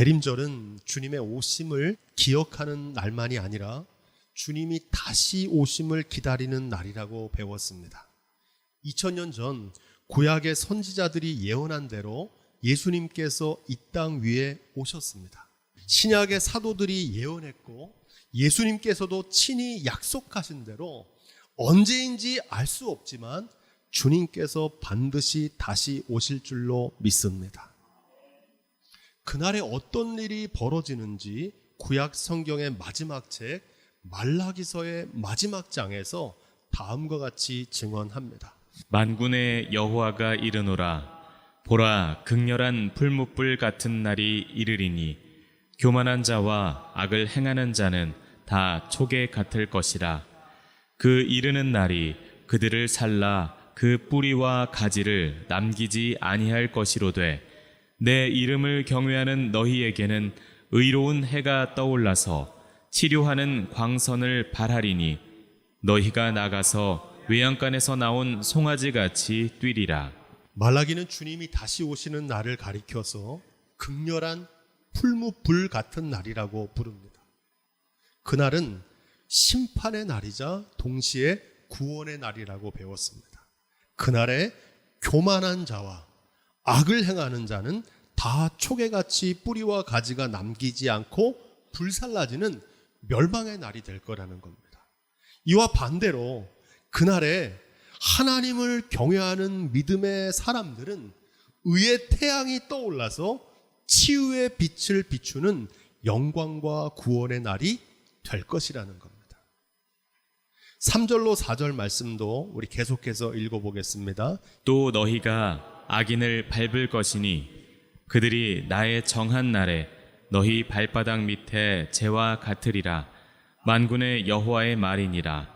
대림절은 주님의 오심을 기억하는 날만이 아니라 주님이 다시 오심을 기다리는 날이라고 배웠습니다. 2000년 전 구약의 선지자들이 예언한 대로 예수님께서 이 땅 위에 오셨습니다. 신약의 사도들이 예언했고 예수님께서도 친히 약속하신 대로 언제인지 알 수 없지만 주님께서 반드시 다시 오실 줄로 믿습니다. 그날에 어떤 일이 벌어지는지 구약 성경의 마지막 책 말라기서의 마지막 장에서 다음과 같이 증언합니다. 만군의 여호와가 이르노라. 보라, 극렬한 풀무불 같은 날이 이르리니 교만한 자와 악을 행하는 자는 다 촉에 같을 것이라. 그 이르는 날이 그들을 살라 그 뿌리와 가지를 남기지 아니할 것이로되 내 이름을 경외하는 너희에게는 의로운 해가 떠올라서 치료하는 광선을 발하리니 너희가 나가서 외양간에서 나온 송아지같이 뛰리라. 말라기는 주님이 다시 오시는 날을 가리켜서 극렬한 풀무불 같은 날이라고 부릅니다. 그날은 심판의 날이자 동시에 구원의 날이라고 배웠습니다. 그날에 교만한 자와 악을 행하는 자는 다 촉에같이 뿌리와 가지가 남기지 않고 불살라지는 멸망의 날이 될 거라는 겁니다. 이와 반대로 그날에 하나님을 경외하는 믿음의 사람들은 의의 태양이 떠올라서 치유의 빛을 비추는 영광과 구원의 날이 될 것이라는 겁니다. 3절로 4절 말씀도 우리 계속해서 읽어보겠습니다. 또 너희가 악인을 밟을 것이니 그들이 나의 정한 날에 너희 발바닥 밑에 재와 같으리라. 만군의 여호와의 말이니라.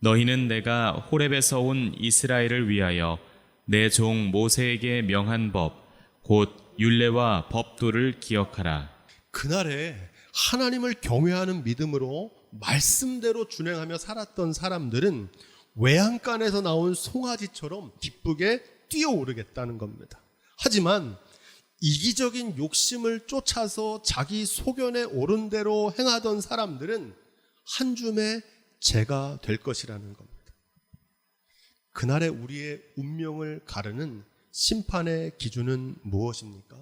너희는 내가 호렙에서 온 이스라엘을 위하여 내 종 모세에게 명한 법 곧 율례와 법도를 기억하라. 그날에 하나님을 경외하는 믿음으로 말씀대로 준행하며 살았던 사람들은 외양간에서 나온 송아지처럼 기쁘게 뛰어오르겠다는 겁니다. 하지만 이기적인 욕심을 쫓아서 자기 소견에 옳은 대로 행하던 사람들은 한 줌의 재가 될 것이라는 겁니다. 그날에 우리의 운명을 가르는 심판의 기준은 무엇입니까?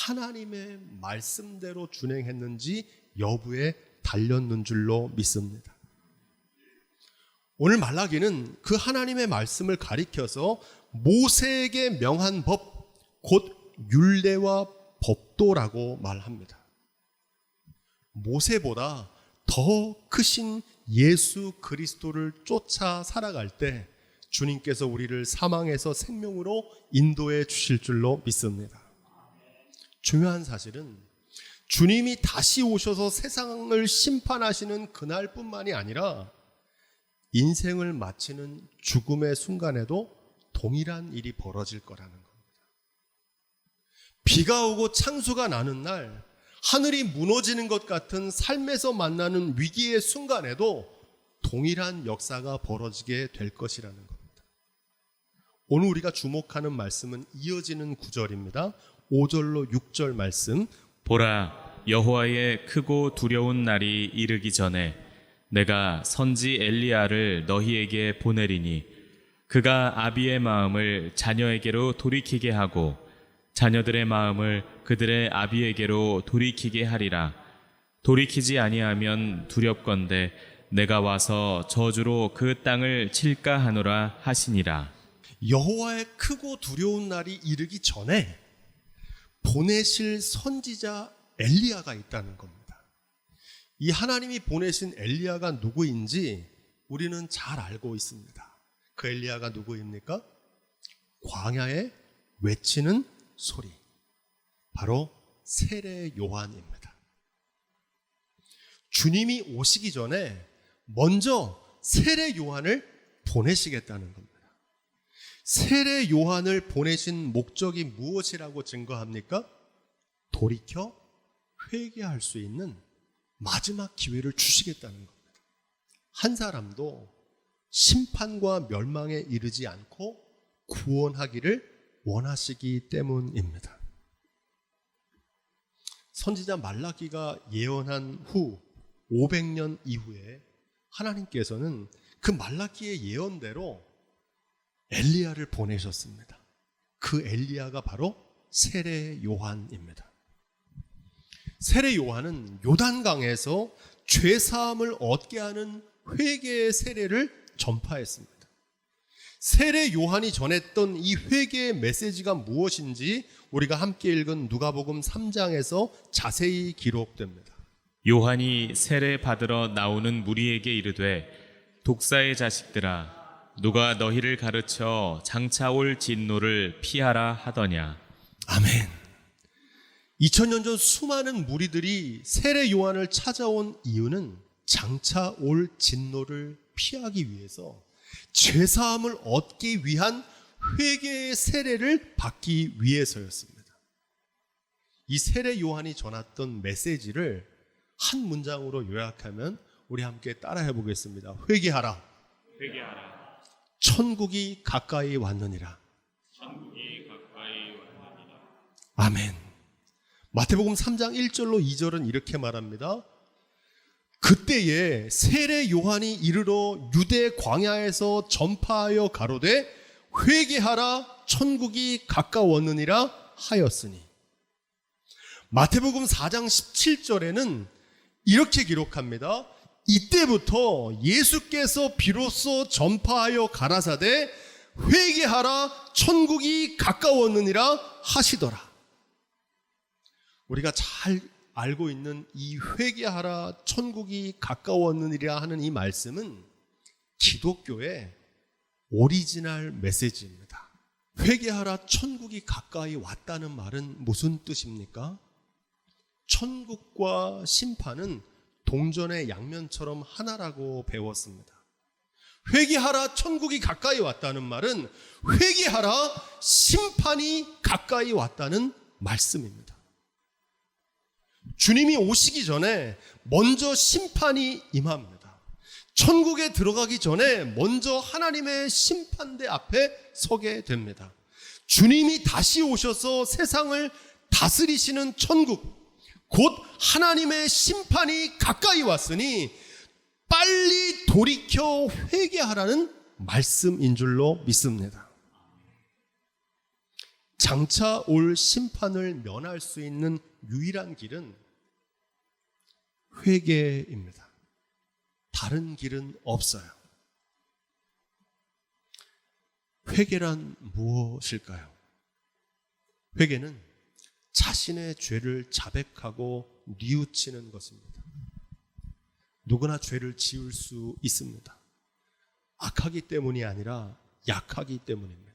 하나님의 말씀대로 준행했는지 여부에 달렸는 줄로 믿습니다. 오늘 말라기는 그 하나님의 말씀을 가리켜서 모세에게 명한 법, 곧 율례와 법도라고 말합니다. 모세보다 더 크신 예수 그리스도를 쫓아 살아갈 때 주님께서 우리를 사망에서 생명으로 인도해 주실 줄로 믿습니다. 중요한 사실은 주님이 다시 오셔서 세상을 심판하시는 그날뿐만이 아니라 인생을 마치는 죽음의 순간에도 동일한 일이 벌어질 거라는 겁니다. 비가 오고 창수가 나는 날 하늘이 무너지는 것 같은 삶에서 만나는 위기의 순간에도 동일한 역사가 벌어지게 될 것이라는 겁니다. 오늘 우리가 주목하는 말씀은 이어지는 구절입니다. 5절로 6절 말씀. 보라, 여호와의 크고 두려운 날이 이르기 전에 내가 선지 엘리야를 너희에게 보내리니 그가 아비의 마음을 자녀에게로 돌이키게 하고 자녀들의 마음을 그들의 아비에게로 돌이키게 하리라. 돌이키지 아니하면 두렵건대 내가 와서 저주로 그 땅을 칠까 하노라 하시니라. 여호와의 크고 두려운 날이 이르기 전에 보내실 선지자 엘리야가 있다는 겁니다. 이 하나님이 보내신 엘리야가 누구인지 우리는 잘 알고 있습니다. 그 엘리야가 누구입니까? 광야에 외치는 소리, 바로 세례 요한입니다. 주님이 오시기 전에 먼저 세례 요한을 보내시겠다는 겁니다. 세례 요한을 보내신 목적이 무엇이라고 증거합니까? 돌이켜 회개할 수 있는 마지막 기회를 주시겠다는 겁니다. 한 사람도 심판과 멸망에 이르지 않고 구원하기를 원하시기 때문입니다. 선지자 말라기가 예언한 후 500년 이후에 하나님께서는 그 말라기의 예언대로 엘리야를 보내셨습니다. 그 엘리야가 바로 세례 요한입니다. 세례 요한은 요단강에서 죄 사함을 얻게 하는 회개의 세례를 전파했습니다. 세례 요한이 전했던 이 회개의 메시지가 무엇인지 우리가 함께 읽은 누가복음 3장에서 자세히 기록됩니다. 요한이 세례 받으러 나오는 무리에게 이르되 독사의 자식들아 누가 너희를 가르쳐 장차 올 진노를 피하라 하더냐. 아멘. 2000년 전 수많은 무리들이 세례 요한을 찾아온 이유는 장차 올 진노를 피하기 위해서 죄사함을 얻기 위한 회개의 세례를 받기 위해서였습니다. 이 세례 요한이 전했던 메시지를 한 문장으로 요약하면 우리 함께 따라해 보겠습니다. 회개하라. 회개하라. 천국이 가까이 왔느니라. 천국이 가까이 왔느니라. 아멘. 마태복음 3장 1절로 2절은 이렇게 말합니다. 그때에 세례 요한이 이르러 유대 광야에서 전파하여 가로되 회개하라 천국이 가까웠느니라 하였으니. 마태복음 4장 17절에는 이렇게 기록합니다. 이때부터 예수께서 비로소 전파하여 가라사대 회개하라 천국이 가까웠느니라 하시더라. 우리가 잘 알고 있는 이 회개하라 천국이 가까웠느니라 하는 이 말씀은 기독교의 오리지널 메시지입니다. 회개하라 천국이 가까이 왔다는 말은 무슨 뜻입니까? 천국과 심판은 동전의 양면처럼 하나라고 배웠습니다. 회개하라 천국이 가까이 왔다는 말은 회개하라 심판이 가까이 왔다는 말씀입니다. 주님이 오시기 전에 먼저 심판이 임합니다. 천국에 들어가기 전에 먼저 하나님의 심판대 앞에 서게 됩니다. 주님이 다시 오셔서 세상을 다스리시는 천국, 곧 하나님의 심판이 가까이 왔으니 빨리 돌이켜 회개하라는 말씀인 줄로 믿습니다. 장차 올 심판을 면할 수 있는 유일한 길은 회개입니다. 다른 길은 없어요. 회개란 무엇일까요? 회개는 자신의 죄를 자백하고 뉘우치는 것입니다. 누구나 죄를 지을 수 있습니다. 악하기 때문이 아니라 약하기 때문입니다.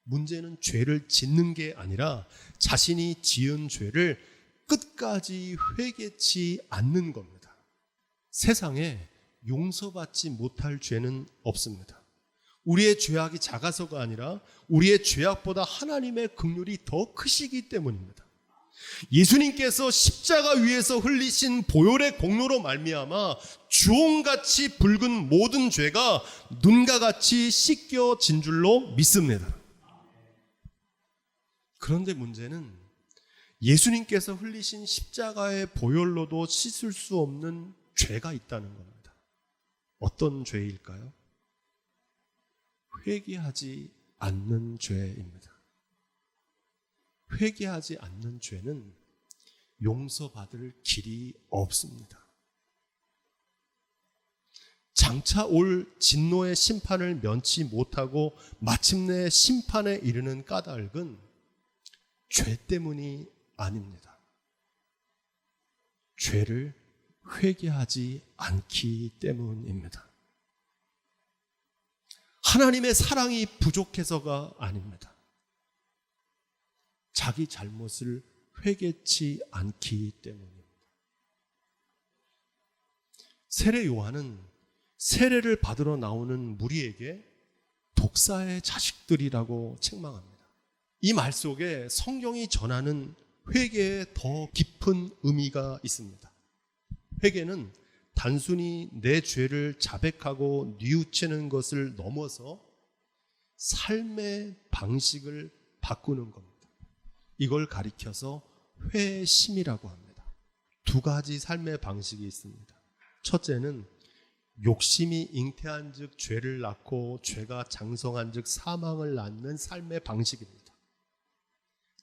문제는 죄를 짓는 게 아니라 자신이 지은 죄를 끝까지 회개치 않는 겁니다. 세상에 용서받지 못할 죄는 없습니다. 우리의 죄악이 작아서가 아니라 우리의 죄악보다 하나님의 긍휼이 더 크시기 때문입니다. 예수님께서 십자가 위에서 흘리신 보혈의 공로로 말미암아 주홍같이 붉은 모든 죄가 눈과 같이 씻겨진 줄로 믿습니다. 그런데 문제는 예수님께서 흘리신 십자가의 보혈로도 씻을 수 없는 죄가 있다는 겁니다. 어떤 죄일까요? 회개하지 않는 죄입니다. 회개하지 않는 죄는 용서받을 길이 없습니다. 장차 올 진노의 심판을 면치 못하고 마침내 심판에 이르는 까닭은 죄 때문이 아닙니다. 죄를 회개하지 않기 때문입니다. 하나님의 사랑이 부족해서가 아닙니다. 자기 잘못을 회개치 않기 때문입니다. 세례 요한은 세례를 받으러 나오는 무리에게 독사의 자식들이라고 책망합니다. 이 말 속에 성경이 전하는 회개에 더 깊은 의미가 있습니다. 회개는 단순히 내 죄를 자백하고 뉘우치는 것을 넘어서 삶의 방식을 바꾸는 겁니다. 이걸 가리켜서 회심이라고 합니다. 두 가지 삶의 방식이 있습니다. 첫째는 욕심이 잉태한 즉 죄를 낳고 죄가 장성한 즉 사망을 낳는 삶의 방식입니다.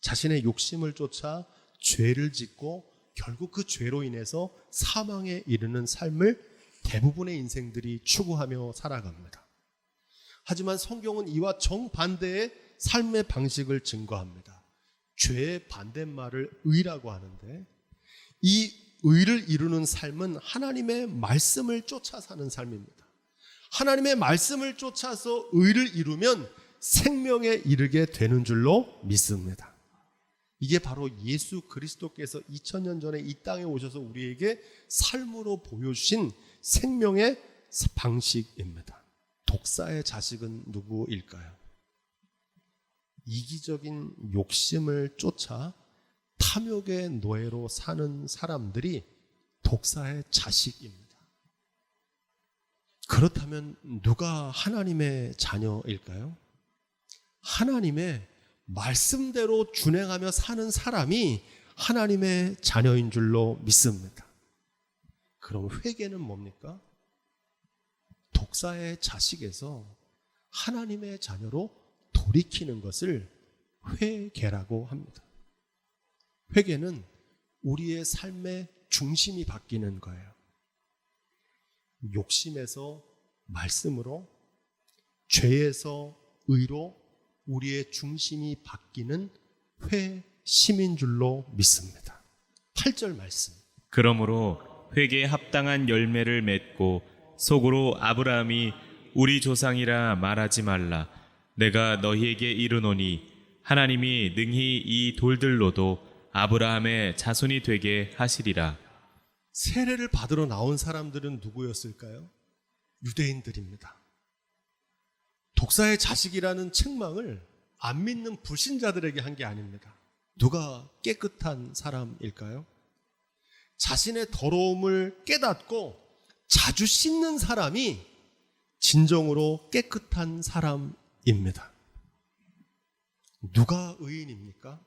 자신의 욕심을 쫓아 죄를 짓고 결국 그 죄로 인해서 사망에 이르는 삶을 대부분의 인생들이 추구하며 살아갑니다. 하지만 성경은 이와 정반대의 삶의 방식을 증거합니다. 죄의 반대말을 의라고 하는데, 이 의를 이루는 삶은 하나님의 말씀을 쫓아 사는 삶입니다. 하나님의 말씀을 쫓아서 의를 이루면 생명에 이르게 되는 줄로 믿습니다. 이게 바로 예수 그리스도께서 2000년 전에 이 땅에 오셔서 우리에게 삶으로 보여주신 생명의 방식입니다. 독사의 자식은 누구일까요? 이기적인 욕심을 쫓아 탐욕의 노예로 사는 사람들이 독사의 자식입니다. 그렇다면 누가 하나님의 자녀일까요? 하나님의 말씀대로 준행하며 사는 사람이 하나님의 자녀인 줄로 믿습니다. 그럼 회개는 뭡니까? 독사의 자식에서 하나님의 자녀로 돌이키는 것을 회개라고 합니다. 회개는 우리의 삶의 중심이 바뀌는 거예요. 욕심에서 말씀으로, 죄에서 의로 우리의 중심이 바뀌는 회심인 줄로 믿습니다. 8절 말씀. 그러므로 회개에 합당한 열매를 맺고 속으로 아브라함이 우리 조상이라 말하지 말라. 내가 너희에게 이르노니 하나님이 능히 이 돌들로도 아브라함의 자손이 되게 하시리라. 세례를 받으러 나온 사람들은 누구였을까요? 유대인들입니다. 독사의 자식이라는 책망을 안 믿는 불신자들에게 한 게 아닙니다. 누가 깨끗한 사람일까요? 자신의 더러움을 깨닫고 자주 씻는 사람이 진정으로 깨끗한 사람입니다. 누가 의인입니까?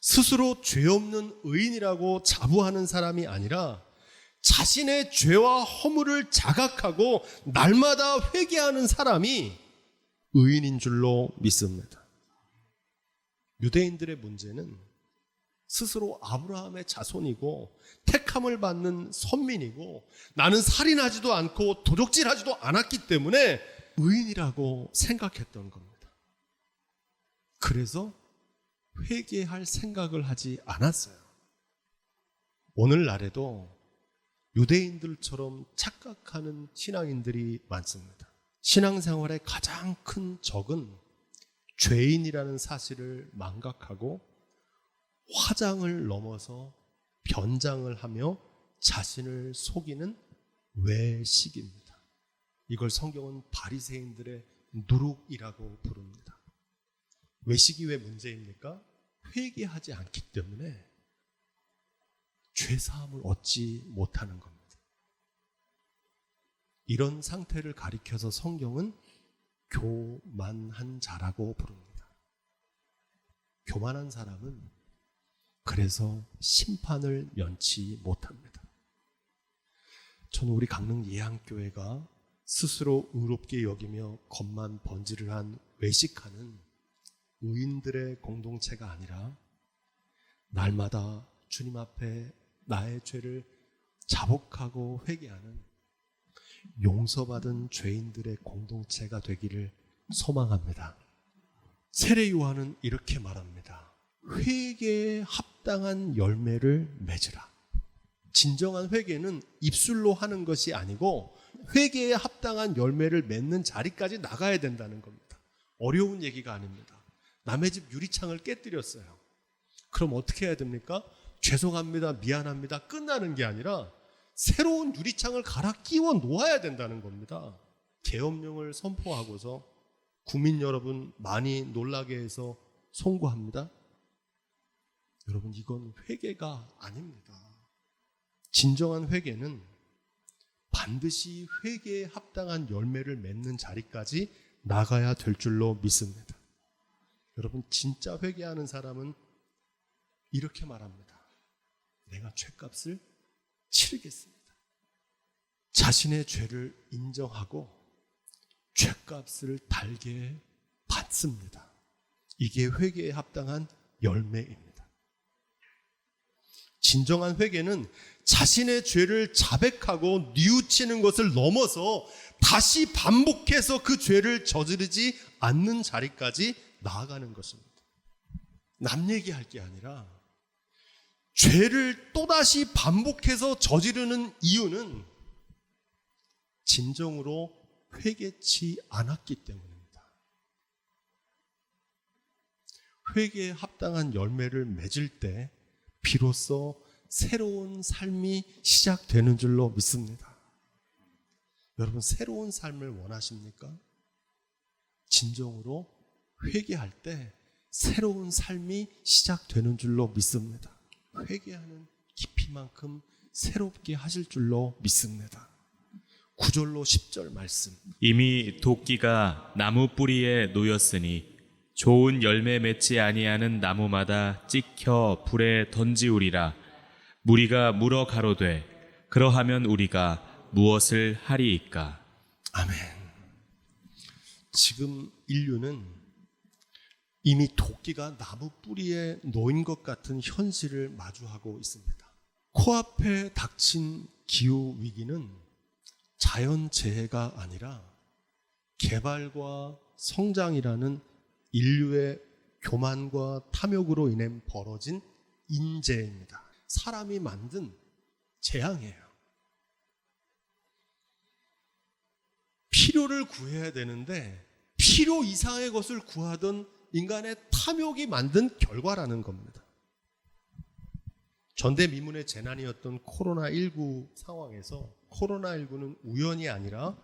스스로 죄 없는 의인이라고 자부하는 사람이 아니라 자신의 죄와 허물을 자각하고 날마다 회개하는 사람이 의인인 줄로 믿습니다. 유대인들의 문제는 스스로 아브라함의 자손이고 택함을 받는 선민이고 나는 살인하지도 않고 도적질하지도 않았기 때문에 의인이라고 생각했던 겁니다. 그래서 회개할 생각을 하지 않았어요. 오늘날에도 유대인들처럼 착각하는 신앙인들이 많습니다. 신앙생활의 가장 큰 적은 죄인이라는 사실을 망각하고 화장을 넘어서 변장을 하며 자신을 속이는 외식입니다. 이걸 성경은 바리새인들의 누룩이라고 부릅니다. 외식이 왜 문제입니까? 회개하지 않기 때문에 죄사함을 얻지 못하는 겁니다. 이런 상태를 가리켜서 성경은 교만한 자라고 부릅니다. 교만한 사람은 그래서 심판을 면치 못합니다. 저는 우리 강릉 예양교회가 스스로 의롭게 여기며 겉만 번지를 한 외식하는 의인들의 공동체가 아니라 날마다 주님 앞에 나의 죄를 자복하고 회개하는 용서받은 죄인들의 공동체가 되기를 소망합니다. 세례 요한은 이렇게 말합니다. 회개에 합당한 열매를 맺으라. 진정한 회개는 입술로 하는 것이 아니고 회개에 합당한 열매를 맺는 자리까지 나가야 된다는 겁니다. 어려운 얘기가 아닙니다. 남의 집 유리창을 깨뜨렸어요. 그럼 어떻게 해야 됩니까? 죄송합니다, 미안합니다, 끝나는 게 아니라 새로운 유리창을 갈아 끼워 놓아야 된다는 겁니다. 계엄령을 선포하고서 국민 여러분 많이 놀라게 해서 송구합니다. 여러분, 이건 회개가 아닙니다. 진정한 회개는 반드시 회개에 합당한 열매를 맺는 자리까지 나가야 될 줄로 믿습니다. 여러분, 진짜 회개하는 사람은 이렇게 말합니다. 내가 죄값을 치르겠습니다. 자신의 죄를 인정하고 죄값을 달게 받습니다. 이게 회개에 합당한 열매입니다. 진정한 회개는 자신의 죄를 자백하고 뉘우치는 것을 넘어서 다시 반복해서 그 죄를 저지르지 않는 자리까지 나아가는 것입니다. 남 얘기할 게 아니라 죄를 또다시 반복해서 저지르는 이유는 진정으로 회개치 않았기 때문입니다. 회개에 합당한 열매를 맺을 때 비로소 새로운 삶이 시작되는 줄로 믿습니다. 여러분, 새로운 삶을 원하십니까? 진정으로 회개할 때 새로운 삶이 시작되는 줄로 믿습니다. 회개하는 깊이만큼 새롭게 하실 줄로 믿습니다. 9절로 10절 말씀. 이미 도끼가 나무 뿌리에 놓였으니 좋은 열매 맺지 아니하는 나무마다 찍혀 불에 던지우리라. 무리가 물어 가로되 그러하면 우리가 무엇을 하리이까? 아멘. 지금 인류는 이미 도끼가 나무 뿌리에 놓인 것 같은 현실을 마주하고 있습니다. 코앞에 닥친 기후 위기는 자연재해가 아니라 개발과 성장이라는 인류의 교만과 탐욕으로 인해 벌어진 인재입니다. 사람이 만든 재앙이에요. 필요를 구해야 되는데 필요 이상의 것을 구하던 인간의 탐욕이 만든 결과라는 겁니다. 전대미문의 재난이었던 코로나19 상황에서 코로나19는 우연이 아니라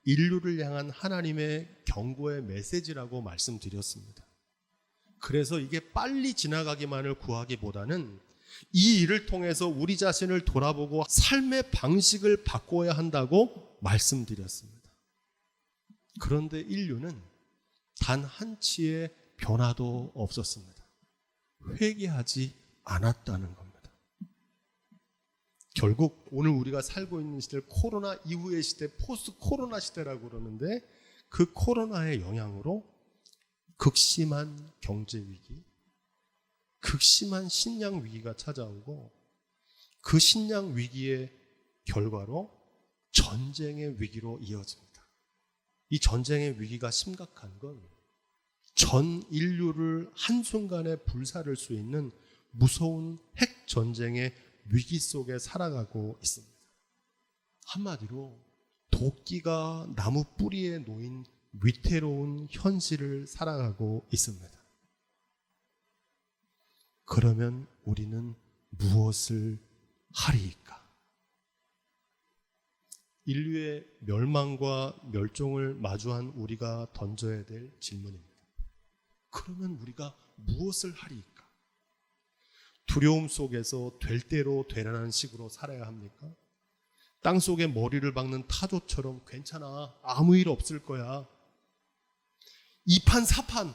인류를 향한 하나님의 경고의 메시지라고 말씀드렸습니다. 그래서 이게 빨리 지나가기만을 구하기보다는 이 일을 통해서 우리 자신을 돌아보고 삶의 방식을 바꿔야 한다고 말씀드렸습니다. 그런데 인류는 단 한치의 변화도 없었습니다. 회개하지 않았다는 겁니다. 결국 오늘 우리가 살고 있는 시대, 코로나 이후의 시대, 포스트 코로나 시대라고 그러는데 그 코로나의 영향으로 극심한 경제 위기, 극심한 식량 위기가 찾아오고 그 식량 위기의 결과로 전쟁의 위기로 이어집니다. 이 전쟁의 위기가 심각한 건 전 인류를 한순간에 불사를 수 있는 무서운 핵 전쟁의 위기 속에 살아가고 있습니다. 한마디로 도끼가 나무 뿌리에 놓인 위태로운 현실을 살아가고 있습니다. 그러면 우리는 무엇을 하리이까? 인류의 멸망과 멸종을 마주한 우리가 던져야 될 질문입니다. 그러면 우리가 무엇을 하리이까? 두려움 속에서 될 대로 되라는 식으로 살아야 합니까? 땅 속에 머리를 박는 타조처럼 괜찮아, 아무 일 없을 거야, 2판 4판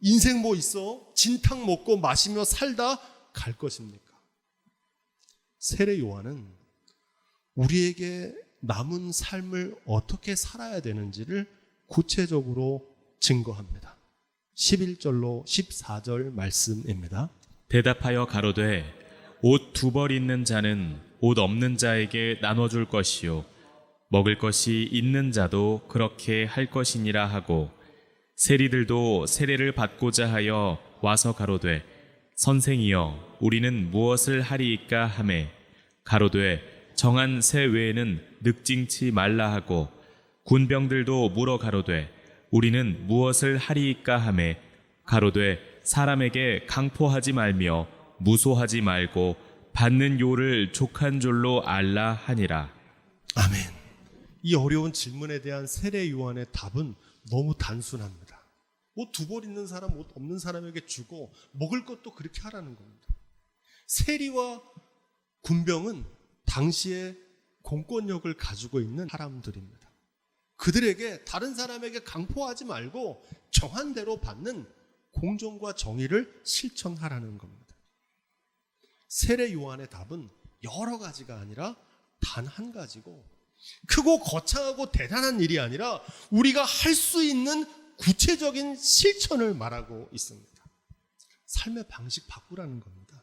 인생 뭐 있어, 진탕 먹고 마시며 살다 갈 것입니까? 세례 요한은 우리에게 남은 삶을 어떻게 살아야 되는지를 구체적으로 증거합니다. 11절로 14절 말씀입니다. 대답하여 가로되 옷 2벌 있는 자는 옷 없는 자에게 나눠줄 것이요 먹을 것이 있는 자도 그렇게 할 것이니라 하고 세리들도 세례를 받고자 하여 와서 가로되 선생이여 우리는 무엇을 하리이까 하매 가로되 정한 새 외에는 늑징치 말라 하고 군병들도 물어 가로되 우리는 무엇을 하리이까 하매 가로되 사람에게 강포하지 말며 무소하지 말고 받는 요를 족한 줄로 알라 하니라. 아멘. 이 어려운 질문에 대한 세례 요한의 답은 너무 단순합니다. 옷 2벌 있는 사람, 옷 없는 사람에게 주고 먹을 것도 그렇게 하라는 겁니다. 세리와 군병은 당시에 공권력을 가지고 있는 사람들입니다. 그들에게 다른 사람에게 강포하지 말고 정한 대로 받는 공정과 정의를 실천하라는 겁니다. 세례 요한의 답은 여러 가지가 아니라 단 한 가지고, 크고 거창하고 대단한 일이 아니라 우리가 할 수 있는 구체적인 실천을 말하고 있습니다. 삶의 방식 바꾸라는 겁니다.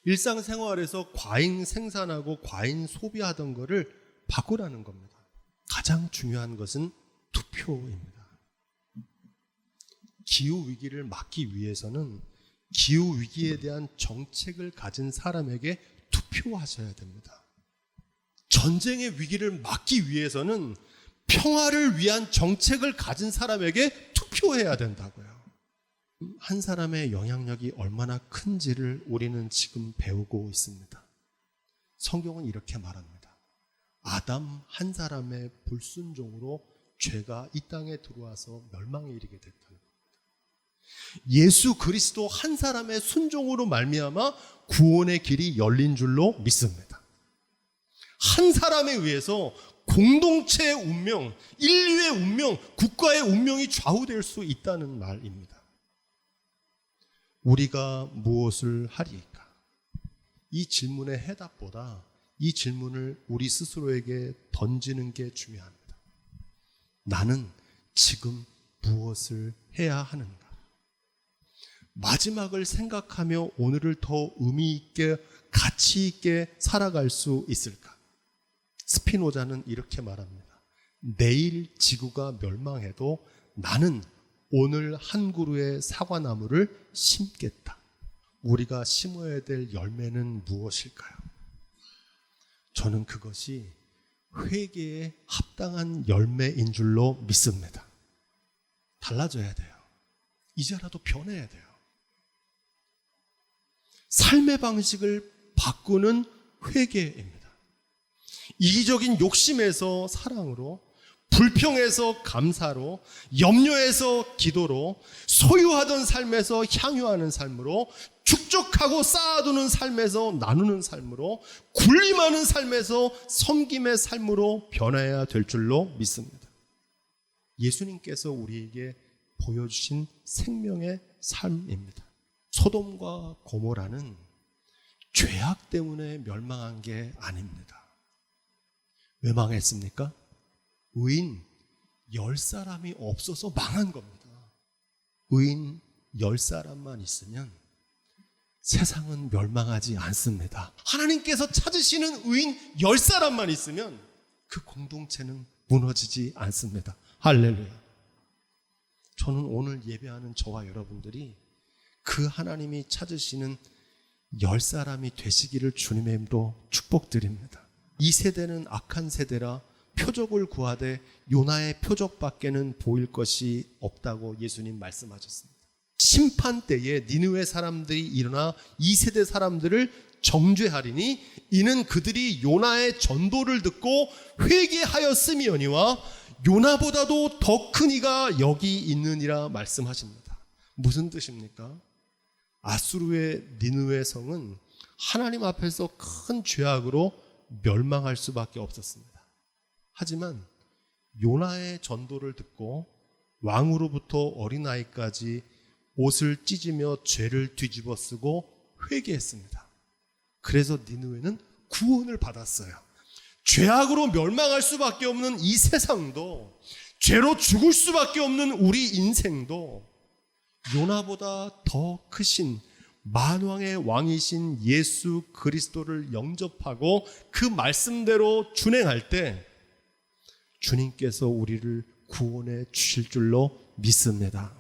일상생활에서 과잉 생산하고 과잉 소비하던 거를 바꾸라는 겁니다. 가장 중요한 것은 투표입니다. 기후위기를 막기 위해서는 기후위기에 대한 정책을 가진 사람에게 투표하셔야 됩니다. 전쟁의 위기를 막기 위해서는 평화를 위한 정책을 가진 사람에게 투표해야 된다고요. 한 사람의 영향력이 얼마나 큰지를 우리는 지금 배우고 있습니다. 성경은 이렇게 말합니다. 아담 한 사람의 불순종으로 죄가 이 땅에 들어와서 멸망에 이르게 됐다는 겁니다. 예수 그리스도 한 사람의 순종으로 말미암아 구원의 길이 열린 줄로 믿습니다. 한 사람에 의해서 공동체의 운명, 인류의 운명, 국가의 운명이 좌우될 수 있다는 말입니다. 우리가 무엇을 하리까? 이 질문의 해답보다 이 질문을 우리 스스로에게 던지는 게 중요합니다. 나는 지금 무엇을 해야 하는가? 마지막을 생각하며 오늘을 더 의미 있게, 가치 있게 살아갈 수 있을까? 스피노자는 이렇게 말합니다. 내일 지구가 멸망해도 나는 오늘 한 그루의 사과나무를 심겠다. 우리가 심어야 될 열매는 무엇일까요? 저는 그것이 회개에 합당한 열매인 줄로 믿습니다. 달라져야 돼요. 이제라도 변해야 돼요. 삶의 방식을 바꾸는 회개입니다. 이기적인 욕심에서 사랑으로, 불평에서 감사로, 염려에서 기도로, 소유하던 삶에서 향유하는 삶으로, 축적하고 쌓아두는 삶에서 나누는 삶으로, 군림하는 삶에서 섬김의 삶으로 변해야 될 줄로 믿습니다. 예수님께서 우리에게 보여주신 생명의 삶입니다. 소돔과 고모라는 죄악 때문에 멸망한 게 아닙니다. 왜 망했습니까? 의인 10사람이 없어서 망한 겁니다. 의인 10사람만 있으면 세상은 멸망하지 않습니다. 하나님께서 찾으시는 의인 10사람만 있으면 그 공동체는 무너지지 않습니다. 할렐루야. 저는 오늘 예배하는 저와 여러분들이 그 하나님이 찾으시는 10사람이 되시기를 주님의 이름으로 축복드립니다. 이 세대는 악한 세대라 표적을 구하되 요나의 표적밖에는 보일 것이 없다고 예수님 말씀하셨습니다. 심판 때에 니느웨 사람들이 일어나 이 세대 사람들을 정죄하리니 이는 그들이 요나의 전도를 듣고 회개하였음이오니와 요나보다도 더 큰 이가 여기 있느니라 말씀하십니다. 무슨 뜻입니까? 아수르의 니느웨 성은 하나님 앞에서 큰 죄악으로 멸망할 수밖에 없었습니다. 하지만 요나의 전도를 듣고 왕으로부터 어린아이까지 옷을 찢으며 죄를 뒤집어 쓰고 회개했습니다. 그래서 니느웨는 구원을 받았어요. 죄악으로 멸망할 수밖에 없는 이 세상도, 죄로 죽을 수밖에 없는 우리 인생도 요나보다 더 크신 만왕의 왕이신 예수 그리스도를 영접하고 그 말씀대로 준행할 때 주님께서 우리를 구원해 주실 줄로 믿습니다.